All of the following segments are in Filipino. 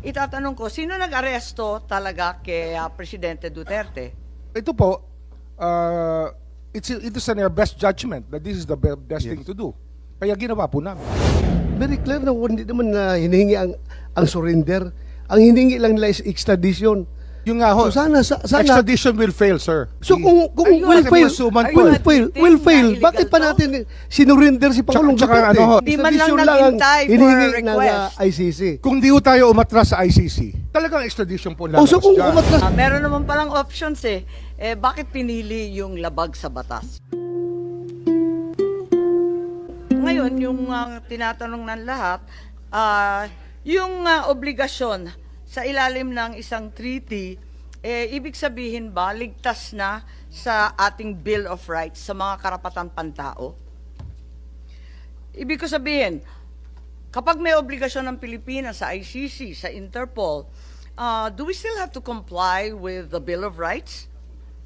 itatanong ko, sino nag-aresto talaga kay Presidente Duterte? Ito po, it is in our best judgment that this is the best thing to do. Kaya ginawa po namin. Very clear na hindi naman na hinihingi ang surrender. Ang hinihingi lang nila is extradition. Yung nga ho, So sana extradition will fail, sir. So kung Are you will fail, suman po? will fail, Illegal bakit pa to? natin sinurrender si Pangulong Tsaka Duterte? ano ho, Di man lang Extradition ang naghintay for hinihingi a ng request. ICC. Kung di ho tayo umatras sa ICC, talagang extradition po lalabas So kung dyan. umatras Meron naman palang options bakit pinili yung labag sa batas? Ngayon, yung tinatanong ng lahat, yung obligasyon sa ilalim ng isang treaty, ibig sabihin ba, ligtas na sa ating Bill of Rights, sa mga karapatan pantao? Ibig ko sabihin, kapag may obligasyon ng Pilipinas sa ICC, sa Interpol, do we still have to comply with the Bill of Rights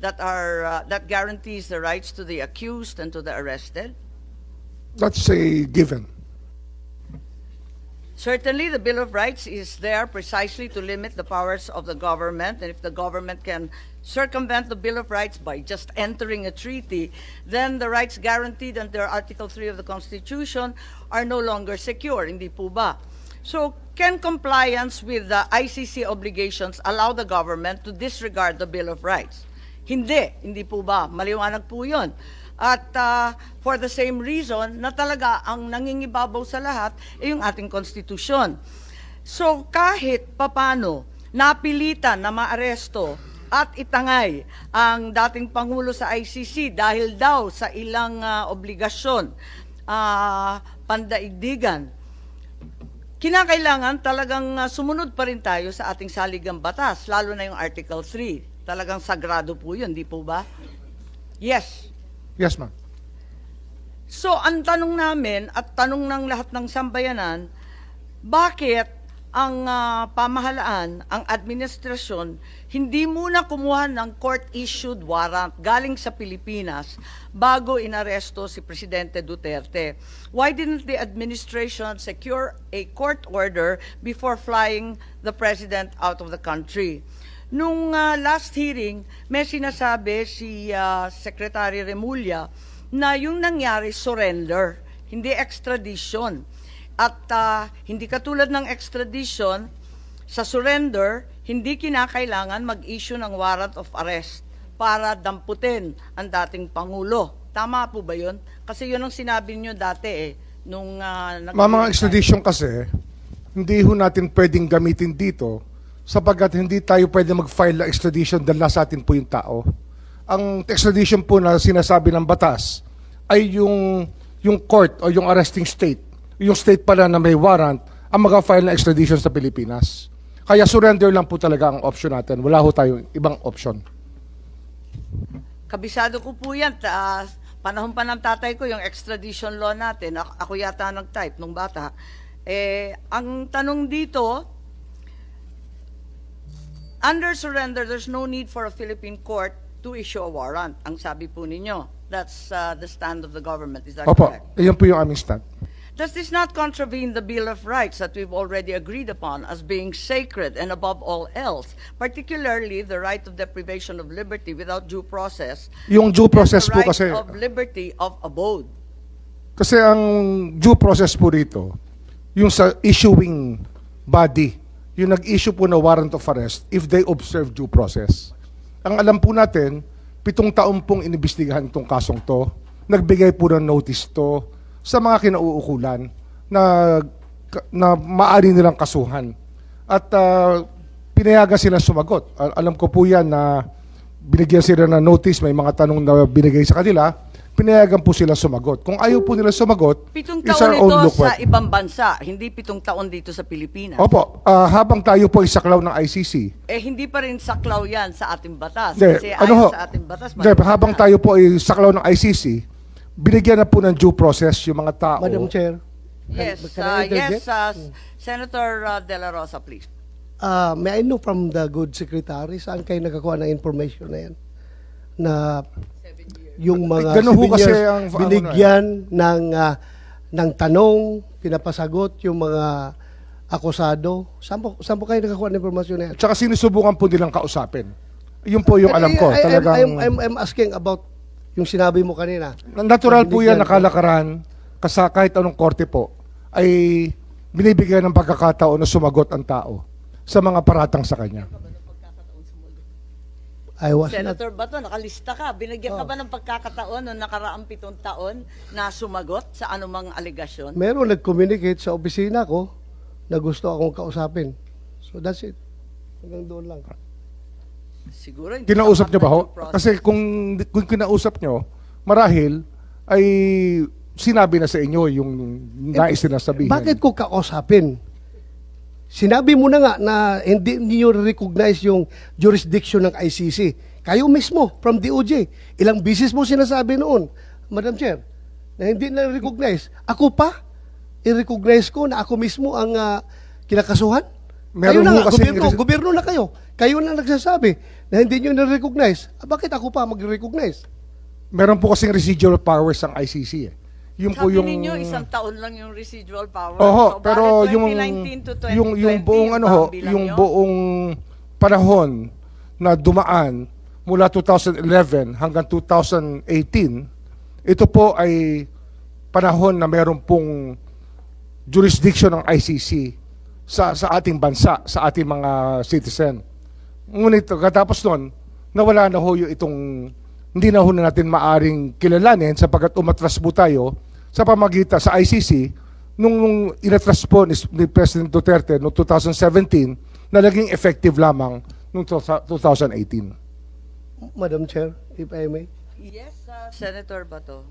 that guarantees the rights to the accused and to the arrested? That's a given. Certainly, the Bill of Rights is there precisely to limit the powers of the government, and if the government can circumvent the Bill of Rights by just entering a treaty, then the rights guaranteed under Article 3 of the Constitution are no longer secure, hindi po ba? So, can compliance with the ICC obligations allow the government to disregard the Bill of Rights? Hindi po ba? Maliwanag po yun. At for the same reason na talaga ang nangingibabaw sa lahat ay yung ating konstitusyon. So kahit papano napilitan na maaresto at itangay ang dating Pangulo sa ICC dahil daw sa ilang obligasyon, pandaigdigan, kinakailangan talagang sumunod pa rin tayo sa ating saligang batas, lalo na yung Article 3. Talagang sagrado po yun, di po ba? Yes. Yes, ma'am. So, ang tanong namin at tanong ng lahat ng sambayanan, bakit ang pamahalaan, ang administrasyon, hindi muna kumuha ng court-issued warrant galing sa Pilipinas bago inaresto si Presidente Duterte? Why didn't the administration secure a court order before flying the President out of the country? Nung last hearing, may sinasabi si Secretary Remulla na yung nangyari surrender, hindi extradition. At hindi katulad ng extradition, sa surrender, hindi kinakailangan mag-issue ng warrant of arrest para damputin ang dating Pangulo. Tama po ba yun? Kasi yun ang sinabi niyo dati nung Mga extradition kasi, hindi ho natin pwedeng gamitin dito sapagkat hindi tayo pwede mag-file ng extradition dahil nasa atin po yung tao. Ang extradition po na sinasabi ng batas ay yung court o yung arresting state, yung state pala na may warrant, ang mag-file ng extradition sa Pilipinas. Kaya surrender lang po talaga ang option natin. Wala ho tayong ibang option. Kabisado ko po yan. Panahon pa ng tatay ko, yung extradition law natin. Ako yata nag-type nung bata. Ang tanong dito, under surrender, there's no need for a Philippine court to issue a warrant. Ang sabi po ninyo. That's the stand of the government. Is that Opo, correct? iyan po yung aming stand. Does this not contravene the Bill of Rights that we've already agreed upon as being sacred and above all else, particularly the right of deprivation of liberty without due process, Yung due process and the po right kasi, of liberty of abode? kasi ang due process po rito, yung sa issuing body, yung nag-issue po na warrant of arrest if they observe due process. Ang alam po natin, 7 taon pong inimbestigahan itong kasong to, nagbigay po ng notice to sa mga kinauukulan na maaari nilang kasuhan. At pinayagan sila sumagot. Alam ko po yan na binigyan sila ng notice, may mga tanong na binigay sa kanila, pinayagan po sila sumagot. Kung ayaw po nila sumagot, 7 is taon our own ito look sa what. ibang bansa, hindi 7 taon dito sa Pilipinas. Opo, habang tayo po isaklaw ng ICC, Hindi pa rin saklaw yan sa ating batas. Hindi, Kasi ano ayon ho? sa ating batas, Hindi, maliwanag habang na. tayo po ay saklaw ng ICC, binigyan na po ng due process yung mga tao. Madam Chair. Yes, Can I interject? Senator De La Rosa, please. May I know from the good secretary, saan kayo nakakuha ng information na yan? Na yung mga Ganun ho kasi souvenirs, ang binigyan ng tanong, pinapasagot yung mga akusado. Saan po kayo nakakuha ng impormasyon na yan? Tsaka sinusubukan po nilang kausapin. Yun po yung alam ko. Talagang I'm asking about yung sinabi mo kanina. natural po yan, Nabinigyan ko. nakalakaran, kahit anong korte po, ay binibigyan ng pagkakataon na sumagot ang tao sa mga paratang sa kanya. I was not. Senator Bato, nakalista ka. Binigyan ka ba ng pagkakataon noong nakaraang 7 taon na sumagot sa anumang alegasyon? Meron nag-communicate sa opisina ko na gusto akong kausapin. So that's it. Hanggang doon lang. Siguro hindi Kinausap ka niyo ba ho? due process. Kasi kung kinausap niyo, marahil ay sinabi na sa inyo yung nais na sabihin. Bakit ko kausapin? Sinabi mo na nga na hindi niyo recognize yung jurisdiction ng ICC. Kayo mismo, from DOJ. Ilang bisis mo sinasabi noon, Madam Chair, na hindi na recognize. Ako pa, i-recognize ko na ako mismo ang kinakasuhan? Kayo Meron na ho nga, kasing- gobyerno na kayo. Kayo na nagsasabi na hindi nyo na-recognize. Bakit ako pa mag-recognize? Meron po kasing residual powers ang ICC. Yung po Sabi yung ninyo, 1 taon lang yung residual power. Oho, So, pero bakit yung 2019 to 2020, yung buong ano ho, bilang yung yun? buong panahon na dumaan mula 2011 hanggang 2018, ito po ay panahon na meron pong jurisdiction ng ICC sa ating bansa, sa ating mga citizen. Ngunit katapos nun, nawala na ho yung itong hindi na ho natin maaring kilalanin sapagkat umatras po tayo sa pamagitan sa ICC nung inatras po ni President Duterte noong 2017 na naging effective lamang noong 2018. Madam Chair, if I may. Yes, Senator Bato.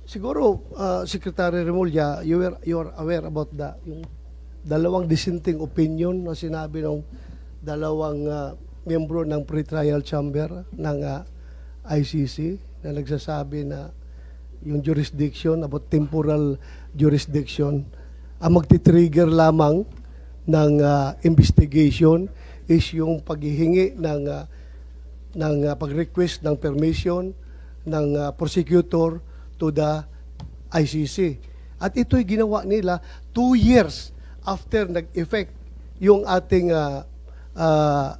Siguro, Secretary Remulla, you are aware about yung dalawang dissenting opinion na sinabi ng dalawang miyembro ng pre-trial chamber ng ICC na nagsasabi na yung jurisdiction, about temporal jurisdiction, ang magti-trigger lamang ng investigation is yung paghihingi ng pag-request ng permission ng prosecutor to the ICC. At ito'y ginawa nila 2 years after nag-effect yung ating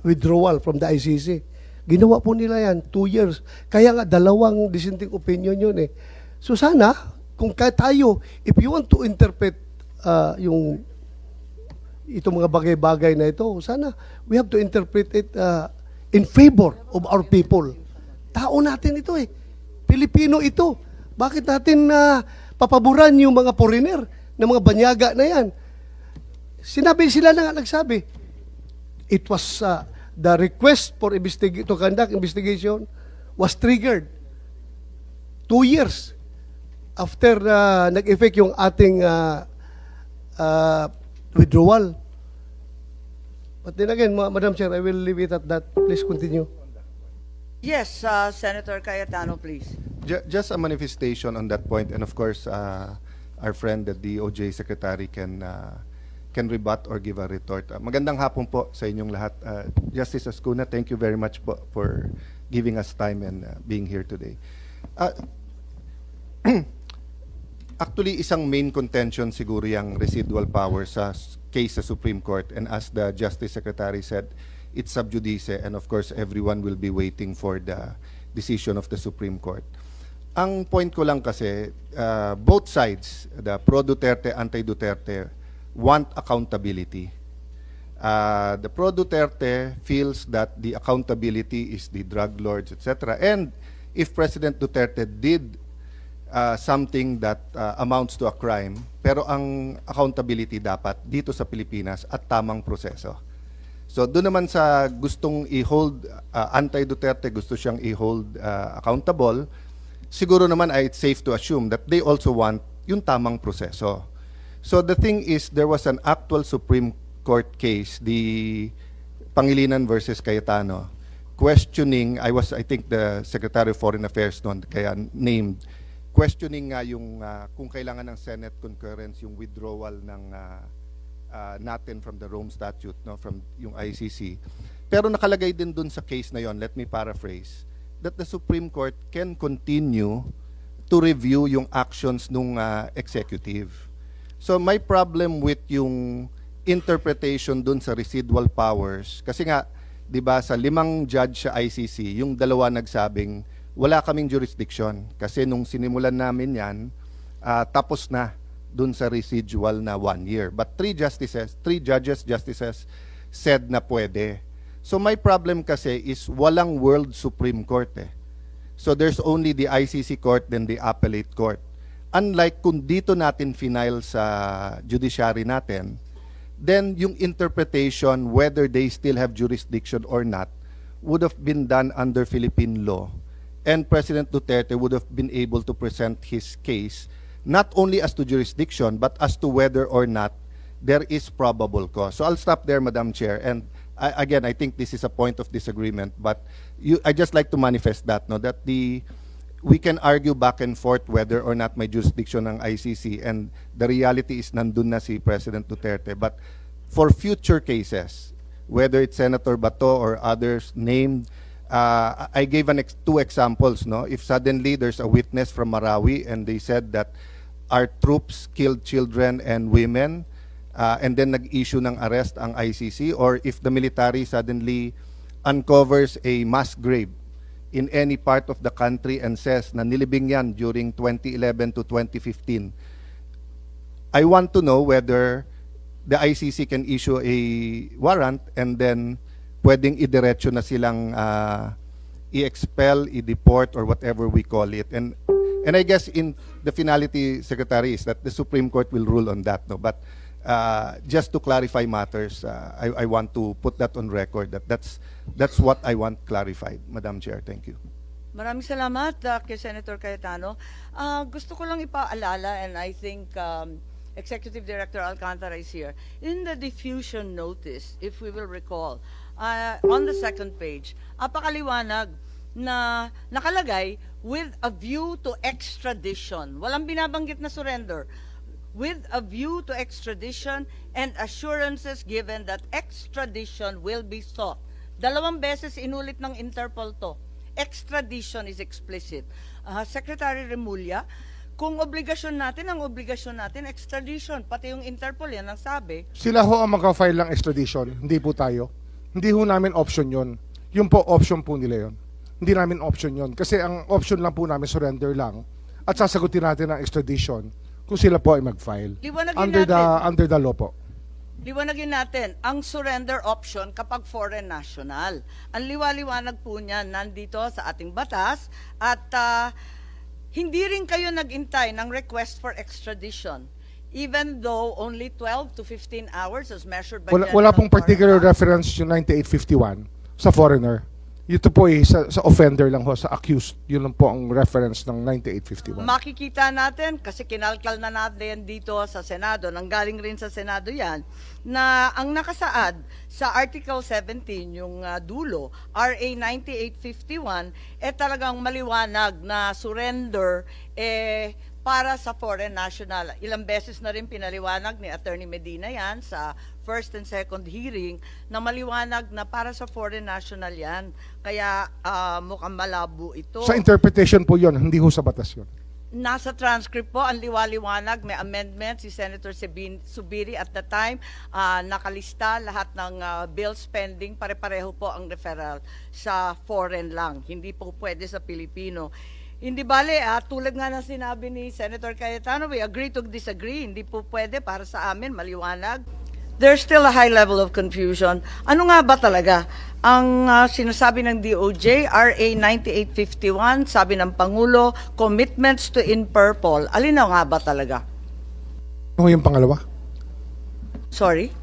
withdrawal from the ICC. Ginawa po nila yan 2 years. Kaya nga dalawang dissenting opinion yun eh. So sana, kung tayo, if you want to interpret yung itong mga bagay-bagay na ito, sana we have to interpret it in favor of our people. Tao natin ito eh. Pilipino ito. Bakit natin papaboran yung mga foreigner na mga banyaga na yan? Sila na nga nagsabi, it was the request for to conduct investigation was triggered 2 years after nag-effect yung ating withdrawal. But then again, Madam Chair, I will leave it at that. Please continue. Yes, Senator Cayetano, please. Just a manifestation on that point, and of course, our friend, the DOJ Secretary, can rebut or give a retort. Magandang hapon po sa inyong lahat. Justice Ascuna, thank you very much po for giving us time and being here today. Actually, isang main contention siguro yung residual power sa case sa Supreme Court, and as the Justice Secretary said, it's sub judice, and of course, everyone will be waiting for the decision of the Supreme Court. Ang point ko lang kasi, both sides, the pro-Duterte, anti-Duterte, want accountability. The pro-Duterte feels that the accountability is the drug lords, etc. And if President Duterte did something that amounts to a crime, pero ang accountability dapat dito sa Pilipinas at tamang proseso. So doon naman sa gustong i-hold, anti-Duterte gusto siyang i-hold accountable, siguro naman ay it's safe to assume that they also want yung tamang proseso. So the thing is, there was an actual Supreme Court case, the Pangilinan versus Cayetano, questioning, I think the Secretary of Foreign Affairs noon, kaya named, questioning nga yung kung kailangan ng Senate concurrence yung withdrawal ng natin from the Rome Statute, no, from yung ICC. Pero nakalagay din dun sa case na yon, let me paraphrase, that the Supreme Court can continue to review yung actions nung executive. So my problem with yung interpretation dun sa residual powers, kasi nga, di ba, sa 5 judge sa ICC, yung 2 nagsabing, wala kaming jurisdiction. Kasi nung sinimulan namin yan, tapos na dun sa residual na 1 year. But 3 justices said na pwede. So my problem kasi is walang World Supreme Court eh. So there's only the ICC Court, then the Appellate Court. Unlike kung dito natin final sa judiciary natin, then yung interpretation whether they still have jurisdiction or not would have been done under Philippine law. And President Duterte would have been able to present his case not only as to jurisdiction but as to whether or not there is probable cause. So I'll stop there, Madam Chair. And again, I think this is a point of disagreement, but I just like to manifest that, no, that we can argue back and forth whether or not may jurisdiction ng ICC, and the reality is nandun na si President Duterte. But for future cases, whether it's Senator Bato or others named, I gave 2 examples, no? If suddenly there's a witness from Marawi and they said that our troops killed children and women, and then nag-issue ng arrest ang ICC, or if the military suddenly uncovers a mass grave in any part of the country and says na nilibing yan during 2011 to 2015, I want to know whether the ICC can issue a warrant and then pwedeng idiretso na silang i-expel, i-deport, or whatever we call it. And I guess in the finality, Secretary, is that the Supreme Court will rule on that, no? But just to clarify matters, I want to put that on record, that that's what I want clarified, Madam Chair. Thank you. Maraming salamat kay Senator Cayetano. Gusto ko lang ipaalala, and I think Executive Director Alcantara is here. In the diffusion notice, if we will recall, on the 2nd page, apakaliwanag na nakalagay with a view to extradition. Walang binabanggit na surrender. With a view to extradition and assurances given that extradition will be sought. 2 beses inulit ng Interpol to. Extradition is explicit. Secretary Remulla, kung obligasyon natin, ang obligasyon natin, extradition. Pati yung Interpol, yan ang sabi. Sila ho ang magka-file ng extradition, hindi po tayo. Hindi ho namin option yon. Yung po option po nila yon. Hindi namin option yon. Kasi ang option lang po namin, surrender lang. At sasagutin natin ang extradition kung sila po ay mag-file. Liwanagin Under the law po. Liwanagin natin, ang surrender option kapag foreign national. Ang liwaliwanag po niyan nandito sa ating batas, at hindi rin kayo nag-intay ng request for extradition, even though only 12 to 15 hours as measured by Wala pong particular Torres. reference yung 9851 sa foreigner. Ito po ay sa offender lang ho, sa accused. Yun lang po ang reference ng 9851. Makikita natin, kasi kinalkal na natin dito sa Senado, nanggaling rin sa Senado yan, na ang nakasaad sa Article 17, yung dulo, RA 9851, talagang maliwanag na surrender para sa foreign national. Ilang beses na rin pinaliwanag ni Attorney Medina yan sa first and second hearing, na maliwanag na para sa foreign national yan. Kaya mukhang malabo ito. Sa interpretation po yun, hindi ho sa batas yun. Nasa transcript po, ang liwaliwanag, may amendment si Senator Subiri at the time, nakalista lahat ng bill spending, pare-pareho po ang referral sa foreign lang, hindi po pwede sa Pilipino. Hindi bale, tulad nga ng sinabi ni Senator Cayetano, we agree to disagree, hindi po pwede para sa amin, maliwanag. There's still a high level of confusion. Ano nga ba talaga ang sinasabi ng DOJ, RA 9851, sabi ng Pangulo, commitments to Interpol. Alin na nga ba talaga? Ano yung pangalawa? Sorry?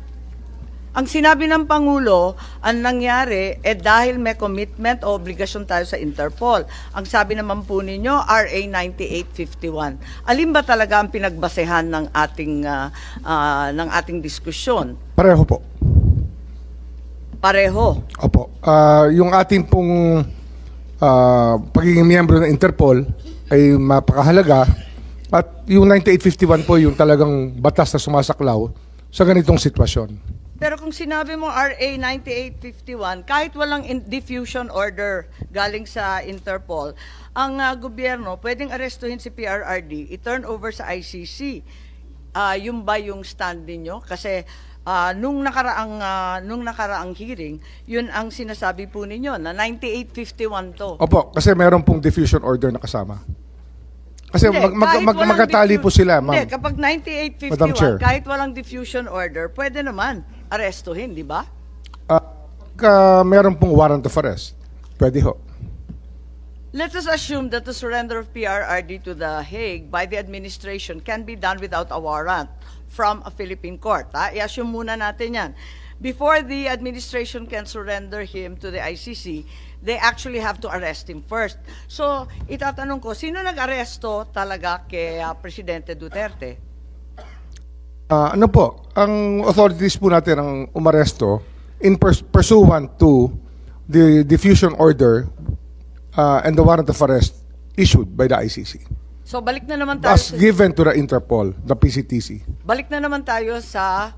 Ang sinabi ng Pangulo, ang nangyari, dahil may commitment o obligasyon tayo sa Interpol. Ang sabi naman po ninyo, RA 9851. Alin ba talaga ang pinagbasehan ng ating diskusyon? Pareho po. Pareho. Opo. Yung ating pong pagiging miyembro ng Interpol ay mapakahalaga, at yung 9851 po yung talagang batas na sumasaklaw sa ganitong sitwasyon. Pero kung sinabi mo RA 9851, kahit walang diffusion order galing sa Interpol, ang gobyerno pwedeng arestuhin si PRRD, i-turn over sa ICC. Yung ba yung stand ninyo? Kasi nung nakaraang hearing, yun ang sinasabi po ninyo na 9851 to. Opo, kasi meron pong diffusion order na kasama. Kasi Hindi, kahit walang magkatali po sila, ma'am. Hindi, kapag Madam Chair. 9851, kahit walang diffusion order, pwede naman arestuhin, di ba? Pagka meron pong warrant of arrest, pwede ho. Let us assume that the surrender of PRRD to The Hague by the administration can be done without a warrant from a Philippine court. I-assume muna natin yan. Before the administration can surrender him to the ICC, they actually have to arrest him first. So, itatanong ko, sino nag-aresto talaga kay Presidente Duterte? Ano po, ang authorities po natin ang umaresto in pursuant to the diffusion order and the warrant of arrest issued by the ICC. So, balik na naman tayo As given to the Interpol, the PCTC. balik na naman tayo sa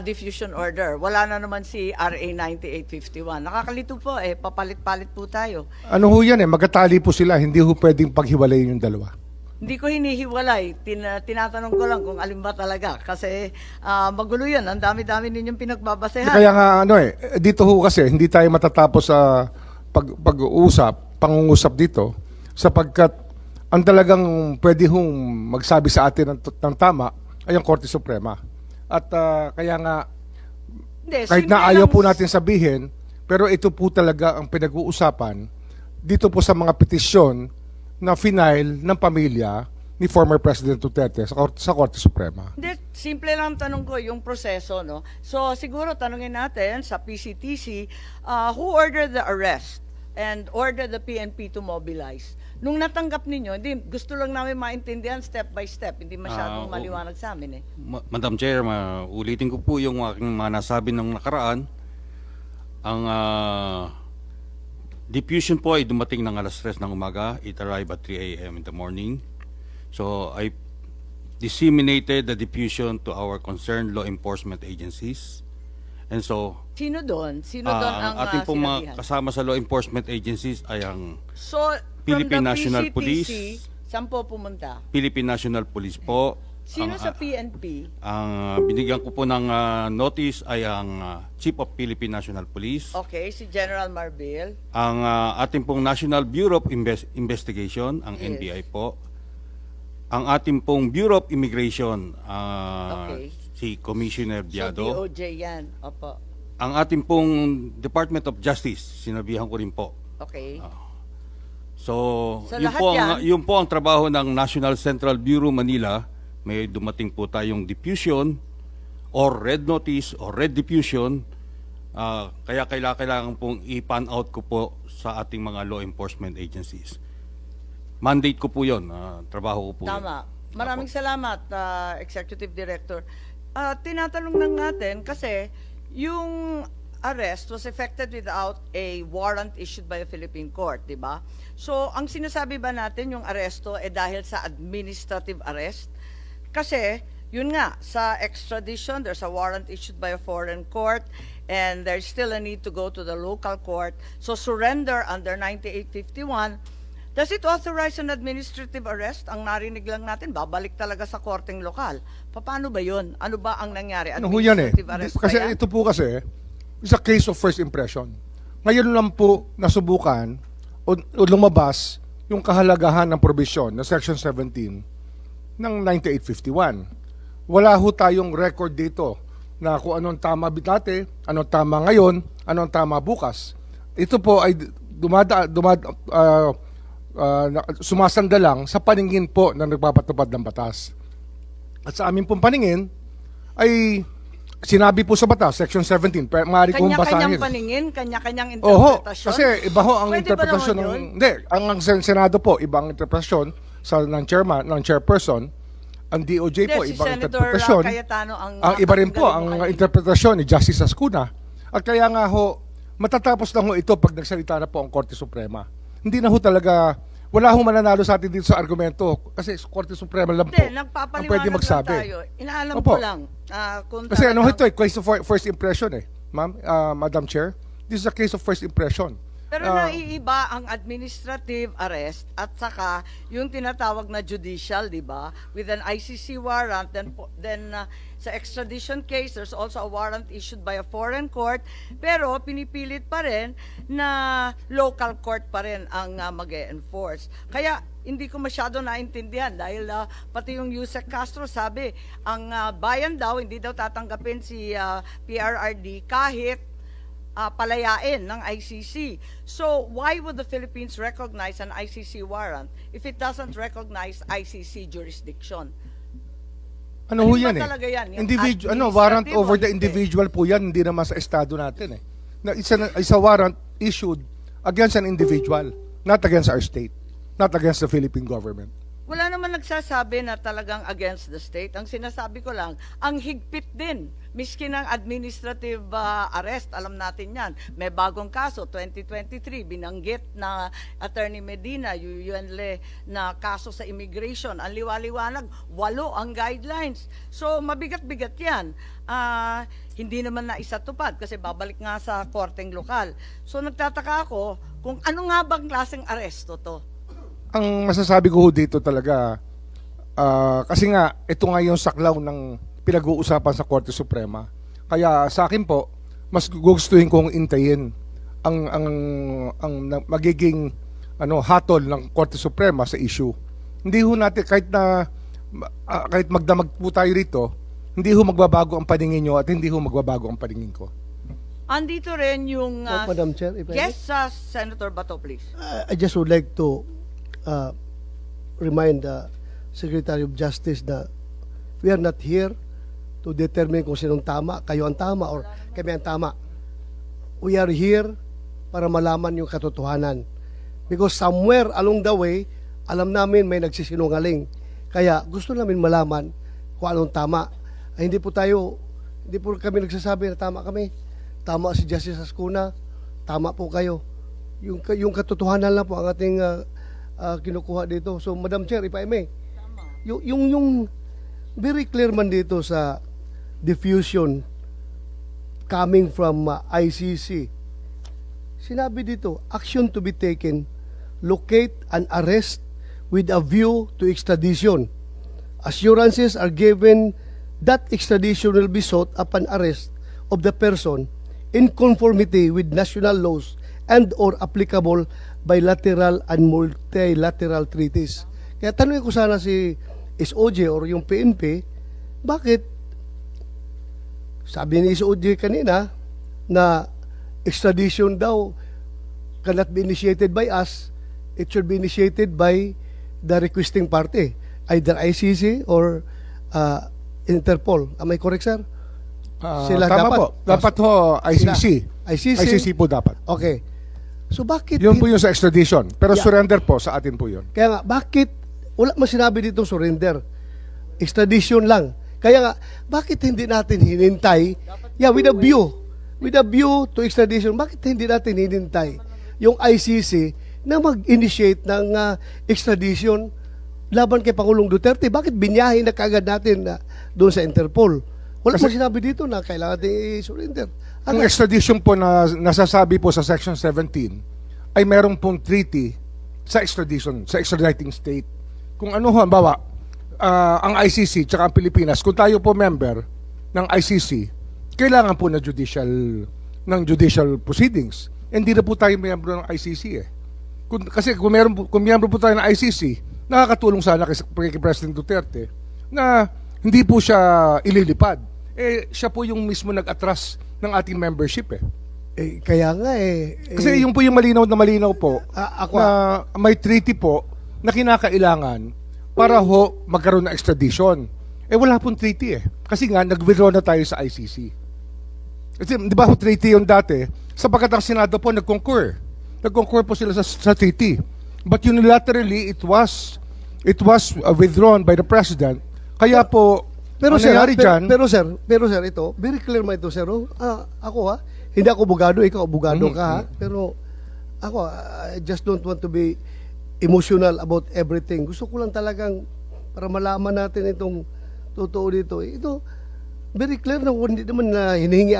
diffusion order. Wala na naman si RA 9851. Nakakalito po papalit-palit po tayo. Ano ho yan magkatali po sila, hindi ho pwedeng paghiwalayin yung dalawa. Hindi ko hinihiwalay. Tinatanong ko lang kung alin ba talaga. Kasi magulo yan. Ang dami-dami ninyong pinagbabasehan. Kaya nga dito ho kasi hindi tayo matatapos sa pangungusap dito sapagkat ang talagang pwede hong magsabi sa atin ng tama ay ang Korte Suprema. At kaya nga Hindi, kahit simple na ayaw lang- po natin sabihin, pero ito po talaga ang pinag-uusapan dito po sa mga petisyon na final ng pamilya ni former President Duterte sa Korte Suprema. Hindi, simple lang tanong ko yung proseso, no? So, siguro tanungin natin sa PCTC, who ordered the arrest and ordered the PNP to mobilize? Nung natanggap ninyo, hindi, gusto lang namin maintindihan step by step, hindi masyadong maliwanag sa amin Madam Chair, ulitin ko po yung aking mga nasabi ng nakaraan. Ang diffusion po ay dumating ng alas 3 ng umaga. It arrived at 3 a.m. in the morning. So I disseminated the diffusion to our concerned law enforcement agencies. And so, Sino doon? Sino doon ang ating pong mga sinabihan? kasama sa law enforcement agencies ay ang So, Philippine from the National PCTC, Police. saan po pumunta? Philippine National Police po. Sino ang, sa PNP? Ang binigyan ko po ng notice ay ang Chief of Philippine National Police. Okay, si General Marbil. Ang ating pong National Bureau of Investigation, ang Yes. NBI po. Ang ating pong Bureau of Immigration, Okay. si Commissioner So, Biado. DOJ yan. Opo. Ang ating pong Department of Justice, sinabihan ko rin po. Okay. So, Sa yun lahat po, yan? yun po ang trabaho ng National Central Bureau Manila. May dumating po tayong diffusion or red notice or red diffusion. Kaya kailangan pong i-pan out ko po sa ating mga law enforcement agencies. Mandate ko po yun. Trabaho ko po yun. Tama. Maraming salamat, Executive Director. Tinatanong lang natin kasi yung arrest was effected without a warrant issued by a Philippine court, di ba? So, ang sinasabi ba natin yung aresto dahil sa administrative arrest? Kasi, yun nga, sa extradition, there's a warrant issued by a foreign court and there's still a need to go to the local court. So, surrender under 9851. Does it authorize an administrative arrest? Ang narinig lang natin, babalik talaga sa korteng lokal. Paano ba yun? Ano ba ang nangyari? Ano ho yan Administrative arrest Kasi ba yan? ito po kasi is a case of first impression. Ngayon lang po nasubukan o lumabas yung kahalagahan ng probisyon na Section 17 ng 9851. Wala ho tayong record dito na kung anong tama dati, anong tama ngayon, anong tama bukas. Ito po ay sumasanda lang sa paningin po na nagpapatupad ng batas. At sa aming pong paningin ay sinabi po sa batas, Section 17, maaari kong Kanya-kanyang basahin. paningin, kanya-kanyang Oho, interpretasyon. kasi iba ho ang Pwede ba interpretasyon naman ng... yun? Hindi, ang Senado po, ibang interpretasyon ng chairman, ng chairperson, ang DOJ po, Hindi, si ibang Senator interpretasyon. Cayetano ang Iba rin po, nakatanggal ang mo kanina. interpretasyon ni Justice Ascuna. At kaya nga ho, matatapos lang ho ito pag nagsalita na po ang Korte Suprema. Hindi na ho talaga, wala ho mananalo sa atin dito sa argumento kasi Korte Suprema lang po Hindi, ang nagpapaliwanag pwede lang magsabi. tayo. Inaalam Opo. ko lang. Kung Kasi ano talagang- ito case of first impression ma'am, Madam Chair. This is a case of first impression. Pero naiiba ang administrative arrest at saka yung tinatawag na judicial, di ba? With an ICC warrant, then sa extradition case, there's also a warrant issued by a foreign court, pero pinipilit pa rin na local court pa rin ang mag-e-enforce. Kaya hindi ko masyado naintindihan dahil pati yung Yusek Castro sabi, ang bayan daw, hindi daw tatanggapin si PRRD kahit palayain ng ICC. So, why would the Philippines recognize an ICC warrant if it doesn't recognize ICC jurisdiction? Ano ho Ano ba yan eh? talaga yan? Yung Warrant administrative over o the hindi? individual po yan, hindi naman sa estado natin eh. It's a warrant issued against an individual, not against our state, not against the Philippine government. Wala naman nagsasabi na talagang against the state. Ang sinasabi ko lang, ang higpit din. Miski ng administrative arrest, alam natin yan. May bagong kaso, 2023, binanggit na Attorney Medina, Yunle, na kaso sa immigration. Ang liwaliwanag, 8 ang guidelines. So, mabigat-bigat yan. Hindi naman na isatupad kasi babalik nga sa korteng lokal. So, nagtataka ako kung ano nga bang klaseng aresto to. Ang masasabi ko ho dito talaga, kasi nga, ito nga yung saklaw ng pinag-uusapan sa Korte Suprema. Kaya sa akin po, mas gustuhin kong intayin ang magiging hatol ng Korte Suprema sa issue. Hindi ho natin, kahit magdamag po tayo rito, hindi ho magbabago ang paningin nyo at hindi ho magbabago ang paningin ko. Andito rin yung... Madam Chair, if I may? yes, Senator Bato, please. I just would like to remind the Secretary of Justice na we are not here to determine kung sinong tama, kayo ang tama or kami ang tama. We are here para malaman yung katotohanan. Because somewhere along the way, alam namin may nagsisinungaling. Kaya gusto namin malaman kung anong tama. Ay, hindi po kami nagsasabi na tama kami. Tama si Justice Ascuna, tama po kayo. Yung katotohanan lang po ang ating kinukuha dito. So, Madam Chair, if I may, yung very clear man dito sa diffusion coming from ICC, sinabi dito, action to be taken, locate and arrest with a view to extradition. Assurances are given that extradition will be sought upon arrest of the person in conformity with national laws and or applicable bilateral and multilateral treaties. Kaya tanungin ko sana si SOJ or yung PNP, bakit sabi ni SOJ kanina na extradition daw cannot be initiated by us, it should be initiated by the requesting party, either ICC or Interpol. Am I correct, sir? Sila tama dapat. po. Dapat ho, ICC. ICC. ICC po dapat. Okay. So bakit Yun po yung sa extradition. Pero Yeah. surrender po, sa atin po yun. Kaya nga, bakit wala man sinabi dito surrender? Extradition lang. Kaya nga, bakit hindi natin hinintay? Yeah, with a view to extradition, bakit hindi natin hinintay yung ICC na mag-initiate ng extradition laban kay Pangulong Duterte? Bakit binyahin na kagad natin doon sa Interpol? Wala man sinabi dito na kailangan natin i-surrender. Ang extradition po na nasasabi po sa Section 17 ay meron pong treaty sa extradition, sa extraditing state. Kung ano, halimbawa, ang ICC tsaka ang Pilipinas, kung tayo po member ng ICC, kailangan po ng judicial proceedings. Hindi na po tayo member ng ICC eh. Kasi kung member po tayo ng ICC, nakakatulong sana kay President Duterte na hindi po siya ililipad. Siya po yung mismo nag-atras ng ating membership eh. Kaya nga Kasi yung po yung malinaw po ako na may treaty po na kinakailangan para ho magkaroon ng extradition. Wala pong treaty eh. Kasi nga nag-withdraw na tayo sa ICC. Kasi di ba ho treaty yung dati, sapagkat ang Senado po nag-concur. Nag-concur po sila sa treaty. But unilaterally it was withdrawn by the President. Kaya po Pero ang sir, nangyari dyan, pero sir, ito, very clear man ito, sir. Ako hindi ako abogado, ikaw abogado ka ha. Pero ako, I just don't want to be emotional about everything. Gusto ko lang talagang para malaman natin itong totoo dito. Ito, very clear na hindi naman na hinihingi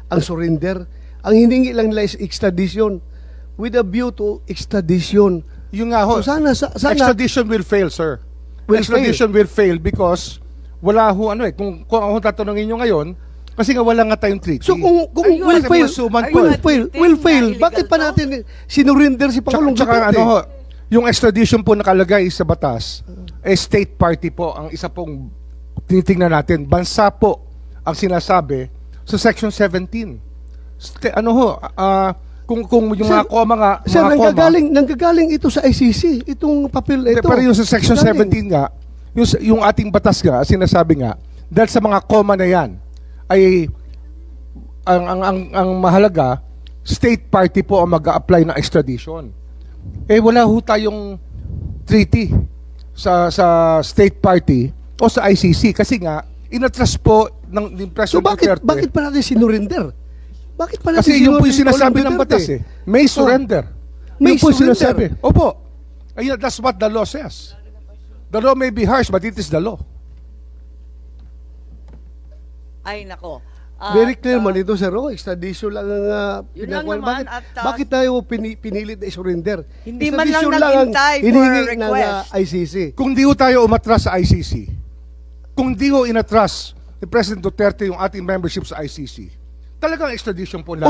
ang surrender. Ang hiningi lang nila is extradition. with a view to extradition. Yung nga ho, So sana extradition will fail, sir. Will Extradition will fail because wala ho ano eh. Kung ako tatanungin nyo ngayon, kasi nga wala nga tayong treaty. So kung Ayun, will kasi fail, mga suman po will eh. fail, Treaty will na fail, illegal bakit pa to? natin sinurinder si Pangulong Tsaka Duterte? ano ho, yung extradition po nakalagay sa batas, state party po ang isa pong tinitingnan natin. Bansa po ang sinasabi sa section 17. Ano ho, kung yung Sir, mga koma nga, Sir, mga koma, nanggagaling ito sa ICC, itong papel na Hindi, ito. pero yung sa section Galing. 17 nga, yung ating batas nga, sinasabi nga, dahil sa mga koma na yan, ay ang mahalaga, state party po ang mag-a-apply ng extradition. Eh wala ho tayong treaty sa state party o sa ICC kasi nga inatras po ng So President bakit Duterte. pa natin sinurinder? Bakit pa natin Kasi yun po yung sinurinder sinasabi Pangulong ng batas Duterte? eh. May surrender. May Yun po yung surrender. sinasabi. Opo. Ayun, that's what the law says. The law may be harsh, but it is the law. Ay, nako. Very clear man ito, sir. Extradition lang ang Yun lang pinakuha. naman, Bakit tayo pinilit na i-surrender? Hindi man lang Extradition ang naghintay for hinihingi a ng request. ICC. Kung di ho tayo umatras sa ICC, kung di ho inatras ni President Duterte yung ating membership sa ICC, talagang extradition po lang.